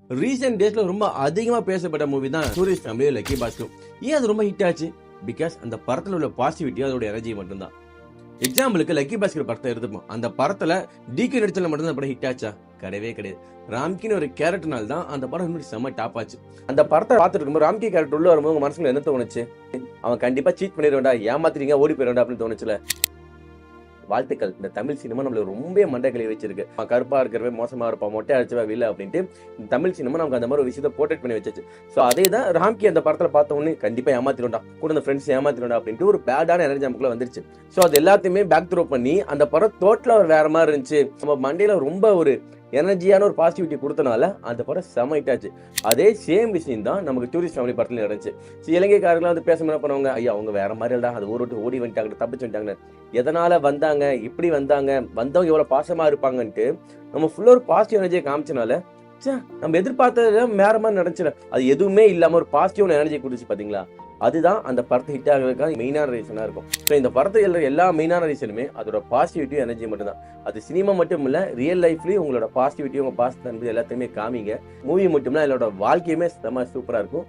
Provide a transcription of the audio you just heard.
Recent டேஸ்ல ரொம்ப அதிகமா பேசப்பட்ட மூவி தான் டூரிஸ்ட் ஃபேமிலி லக்கி பாஸ்கர். ஏன் அது ரொம்ப ஹிட் ஆச்சு? பிகாஸ் அந்த படத்துல உள்ள பாசிட்டிவிட்டி அதோட எனர்ஜி மட்டும்தான். எக்ஸாம்பிளுக்கு லக்கி பாஸ்கர் படத்தை எடுத்துப்போம். அந்த படத்துல டிகே நடிச்சல மட்டும் தான் படம் ஹிட் ஆச்சா? கிடையவே கிடையாது. ராம்கின்னு ஒரு கேரக்டர்னால தான் அந்த படம் இன்னும் செம்ம டாப் ஆச்சு. அந்த படத்தை பார்த்துட்டு இருக்கும்போது ராம்கி கேரக்டர் உள்ள வரும்போது உங்க மனசுல என்ன தோணுச்சு? அவன் கண்டிப்பா சீட் பண்ணிடுவேண்டா, ஏமாத்திரீங்க, ஓடி போயிடுவேண்டா அப்படின்னு தோணுச்சுல. வாழ்த்துக்கள். இந்த தமிழ் சினிமா நம்மள ரொம்ப மண்டைகளை வச்சிருக்கு. கருப்பா இருக்கிறவே மோசமா இருப்பா, மொட்டை அடிச்சவா இல்ல அப்படின்ட்டு இந்த தமிழ் சினிமா நமக்கு அந்த மாதிரி ஒரு விஷயத்தை போர்ட்ரேட் பண்ணி வச்சிச்சு. சோ அதே தான் ராம்கி அந்த படத்துல பார்த்த உடனே கண்டிப்பா ஏமாத்திடும்டா, கூட இந்த ஃப்ரெண்ட்ஸ் ஏமாத்திடும்டா அப்படின்ட்டு ஒரு பேடான எனர்ஜி நமக்குள்ள வந்துருச்சு. சோ அது எல்லாத்தையுமே பேக் த்ரோ பண்ணி அந்த படம் டோட்டலா ஒரு வேற மாதிரி இருந்துச்சு. நம்ம மண்டையில ரொம்ப ஒரு எனர்ஜியான ஒரு பாசிட்டிவிட்டி கொடுத்தனால அந்த படம் செம ஹிட் ஆச்சு. அதே சேம் விஷயம் தான் நமக்கு டூரிஸ்ட் ஃபேமிலி படத்துல நடந்துச்சு. இலங்கைக்காரர்கள் வந்து பேச என்ன பண்ணுவாங்க, ஐயா அவங்க வேற மாதிரி இல்லடா, அது ஊர் விட்டு ஓடி வந்துட்டாங்க, தப்பிச்சு வந்துட்டாங்க, எதனால வந்தாங்க, இப்படி வந்தாங்க, வந்தவங்க எவ்வளவு பாசமா இருப்பாங்கன்ட்டு நம்ம ஃபுல்லா ஒரு பாசிட்டிவ் எனர்ஜியை காமிச்சனால நம்ம எதிர்பார்த்தது வேற மாதிரி நடந்துச்சுல. அது எதுவுமே இல்லாம ஒரு பாசிட்டிவ் எனர்ஜி கொடுத்துச்சு பாத்தீங்களா. அதுதான் அந்த படத்தை ஹிட் ஆகிறதுக்காக மெயினான ரீசனா இருக்கும். ஸோ இந்த படத்தை எல்லா மெயினான ரீசனுமே அதோட பாசிட்டிவிட்டி எனர்ஜி மட்டும் தான். அது சினிமா மட்டும் இல்ல, ரியல் லைஃப்லயும் உங்களோட பாசிட்டிவிட்டி, உங்க பாசிட்டிவ் எல்லாத்தையுமே காமிங்க. மூவி மட்டும் இல்ல, இதோட வாழ்க்கையுமே செம சூப்பரா இருக்கும்.